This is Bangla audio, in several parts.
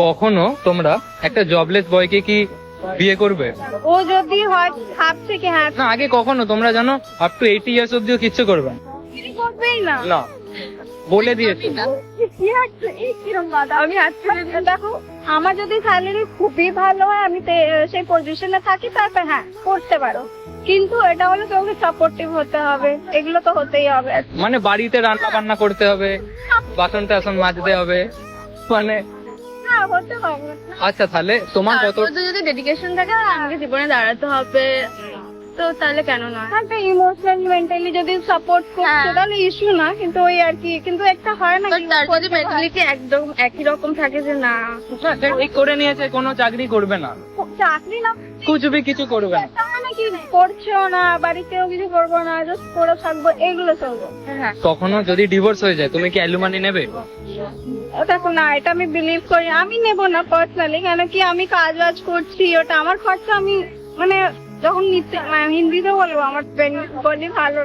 কখনো তোমরা একটা জবলেস বয়কে কি বিয়ে করবে? ও যদি হয় ভাবছে কি হ্যাঁ না, আগে কখনো তোমরা জানো আপ টু 80 ইয়ার্স অব্দিও কিচ্ছু করবে না। করবেই না। না, বলে দিয়েছি। আমি দেখো, আমার যদি স্যালারি খুবই ভালো হয়, আমি সেই পজিশনে থাকি, তারপর হ্যাঁ করতে পারো, কিন্তু এটা হলো তোমাকে সাপোর্টিভ হতে হবে, এগুলো তো হতেই হবে। মানে বাড়িতে রান্না বান্না করতে হবে, বাসন টাসন মাজতে হবে, মানে হ্যাঁ হতে হবে। আচ্ছা তাহলে তোমার কত যদি ডেডিকেশন থাকে আমাকে জীবনে দাঁড়াতে হবে, তো তাহলে কেন না? একটা ইমোশনাল মেন্টালি যদি সাপোর্ট করছে তাহলে ইস্যু না, কিন্তু ওই আর কি, কিন্তু একটা হয় না তার যদি মেন্টালিটি একদম একই রকম থাকে যে না এই করে নিয়েছে, কোনো চাকরি করবে না, চাকরি না কুচবি কিছু করবে না, কি করছেও না, বাড়িতেও কিছু করবো না, জাস্ট করে থাকবো, এগুলো চলবো। হ্যাঁ কখনো যদি ডিভোর্স হয়ে যায় তুমি কি অ্যালুমানি নেবে? দেখো না, এটা আমি বিলিভ করি, আমি নেবো না পার্সোনালি, কেন কি আমি কাজ বাজ করছি, ওটা আমার খরচা, আমি মানে যখন हिंदी বলবো, আমার বেঙ্গলি ভালো।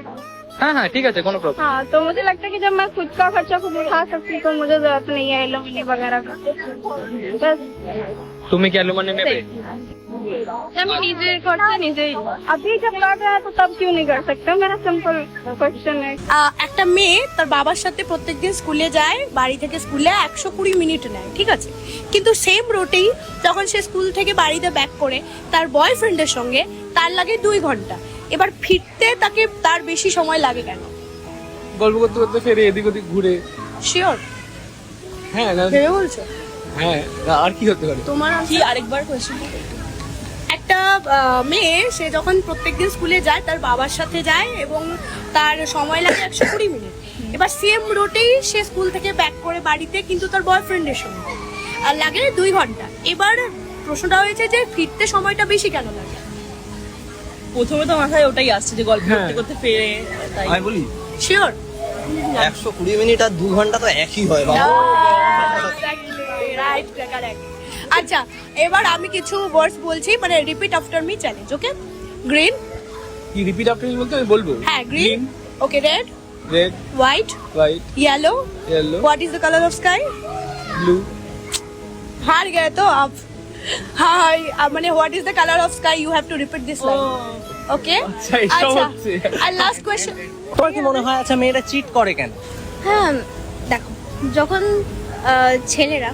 हाँ हाँ ठीक है, कोनो प्रॉब्लम। हाँ तो मुझे लगता है कि जब मैं खुद का खर्चा खुद उठा सकती हूँ तो मुझे जरूरत नहीं है एलुमनी वगैरह का। बस তুমি কি অ্যালুমানি নেবে? मैं निजे खर्चा निजे, अभी जब कर रहा है तो तब क्यों नहीं कर सकते? मेरा सिंपल क्वेश्चन है। একটা মেয়ে তার বাবার সাথে প্রত্যেকদিন স্কুলে যায়, বাড়ি থেকে স্কুলে 120 মিনিট নেয়, ঠিক আছে, কিন্তু সেম রুটেই যখন সে স্কুল থেকে বাড়িতে ব্যাক করে তার বয়ফ্রেন্ডের সঙ্গে তার লাগে 2 ঘন্টা। এবার ফিরতে তাকে তার বেশি সময় লাগে কেন? গল্প করতে করতে ফেরে এদিক ওদিক ঘুরে। শিওর? হ্যাঁ ভেবে বলছো? হ্যাঁ, আর কি হতে পারে? তোমার কি আরেকবার কোশ্চেন? একটা মেয়ে, সে যখন প্রত্যেকদিন স্কুলে যায় তার বাবার সাথে যায় এবং তার সময় লাগে 120 মিনিট। এবার সেম রুটেই সে স্কুল থেকে ব্যাক করে বাড়িতে, কিন্তু তার বয়ফ্রেন্ডের সঙ্গে আর লাগে 2 ঘন্টা। এবার প্রশ্নটা হয়েছে যে ফিরতে সময়টা বেশি কেন লাগে? প্রথমে তো মাথায় ওটাই আসছে যে গল্প করতে করতে ফেরে, তাই আমি বলি শিওর? 120 মিনিট আর 2 ঘন্টা তো একই হয় বাবা। Right, correct. আচ্ছা, এবার আমি কিছু ওয়ার্ডস বলছি, মানে repeat after me challenge, okay? Green. কি রিপিট আফটার মি বলতে আমি বলবো? হ্যাঁ, green. Okay, red. Red, white. White, yellow. Yellow, what is the colour of sky? Blue. हार गए तो आप। हाँ, মানে what is the colour of sky, you have to repeat this line, okay? আচ্ছা, এসব হচ্ছে। আর লাস্ট কোশ্চেন। তোমার কি মনে হয় আচ্ছা মেয়েরা চিট করে কেন? হ্যাঁ দেখো, যখন ছেলেরা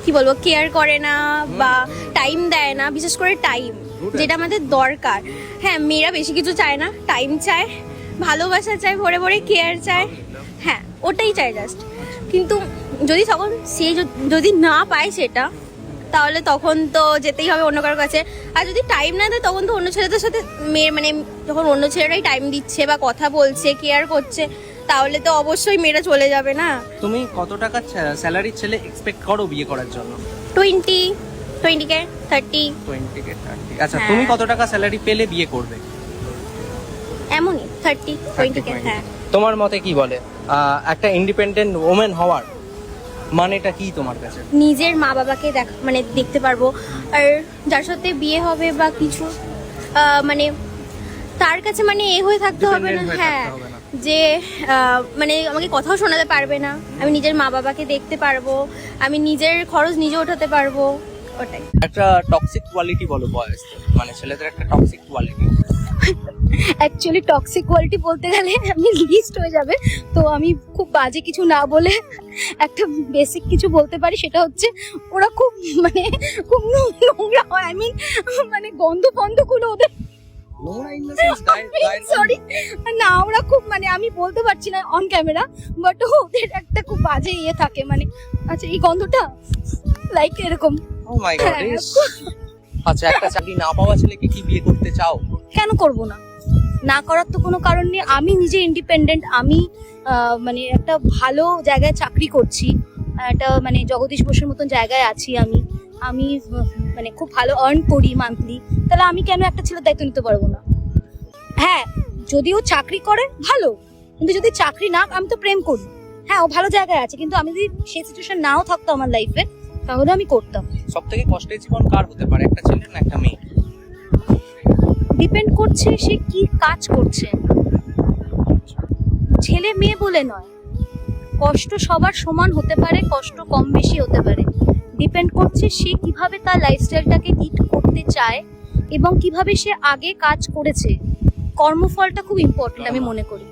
কি বলবো কেয়ার করে না বা টাইম দেয় না, বিশেষ করে টাইম যেটা আমাদের দরকার, হ্যাঁ মেয়েরা বেশি কিছু চায় না, টাইম চায়, ভালোবাসা চায়, ভরে ভরে কেয়ার চায়, হ্যাঁ ওটাই চায় জাস্ট। কিন্তু যদি তখন সে যদি না পায় সেটা, তাহলে তখন তো যেতেই হবে অন্য কারোর কাছে। আর যদি টাইম না দেয় তখন তো অন্য ছেলেদের সাথে মেয়ে, মানে যখন অন্য ছেলেরাই টাইম দিচ্ছে বা কথা বলছে, কেয়ার করছে, তাহলে তো অবশ্যই মেয়েরা চলে যাবে না। তুমি কত টাকা স্যালারির ছেলে এক্সপেক্ট করো বিয়ে করার জন্য? 20K 30 20K 30। আচ্ছা, হ্যাঁ। তুমি কত টাকা স্যালারি পেলে বিয়ে করবে? এমনই 20K, হ্যাঁ। তোমার মতে কি বলে একটা ইন্ডিপেন্ডেন্ট ওমেন হওয়ার মানেটা কি তোমার কাছে? নিজের মা বাবাকে মানে দেখতে পারবো, আর যার সাথে বিয়ে হবে বা কিছু মানে তার কাছে মানে এ হয়ে থাকতে হবে না, Dependent হয়ে হ্যাঁ, থাকতে হবে না। যে মানে আমাকে কথাও শোনাতে পারবে না, আমি নিজের মা বাবাকে দেখতে পারবো, আমি নিজের খরচ নিজে ওঠাতে পারবো, ওটাই। একটা টক্সিক কোয়ালিটি বলো বয়স, মানে ছেলেদের একটা toxic quality. Actually toxic quality বলতে গেলে আমি লিস্ট হয়ে যাবে, তো আমি খুব বাজে কিছু না বলে একটা বেসিক কিছু বলতে পারি, সেটা হচ্ছে ওরা খুব মানে খুব নোংরা হয়, আই মিন মানে গন্ধ ফন্ধগুলো ওদের, সরি না, ওরা খুব মানে আমি বলতে পারছি না অন ক্যামেরা, বাট ওদের একটা খুব বাজে ইয়ে থাকে, মানে আচ্ছা এই গন্ধটা লাইক এরকম। ও মাই গড। আচ্ছা, একটা চাকরি না পাওয়া ছেলেকে কি বিয়ে করতে চাও? কেন করব না? না করার তো কোনো কারণ নেই, আমি নিজে ইন্ডিপেন্ডেন্ট, আমি মানে একটা ভালো জায়গায় চাকরি করছি, একটা মানে জগদীশ বসুর মতন জায়গায় আছি, আমি মানে খুব ভালো আর্ন করি মান্থলি, তাহলে আমি কেন একটা ছেলের দায়িত্ব নিতে পারবো না? হ্যাঁ, যদিও চাকরি করে ভালো, কিন্তু যদি চাকরি না, আমি তো প্রেম করি, হ্যাঁ ও ভালো জায়গায় আছে, কিন্তু আমি যদি সেই সিচুয়েশন নাও থাকতো আমার লাইফে, তাহলে আমি করতাম। সব থেকে কষ্টের জীবন কার হতে পারে, একটা ছেলের না একটা মেয়ে? ডিপেন্ড করছে সে কি কাজ করছে, ছেলে মেয়ে বলে নয়, কষ্ট সবার সমান হতে পারে, কষ্ট কম বেশি হতে পারে, ডিপেন্ড করছে সে কিভাবে তার লাইফস্টাইলটাকে লিড করতে চায় এবং কিভাবে সে আগে কাজ করেছে। কর্মফলটা খুব ইম্পর্টেন্ট আমি মনে করি।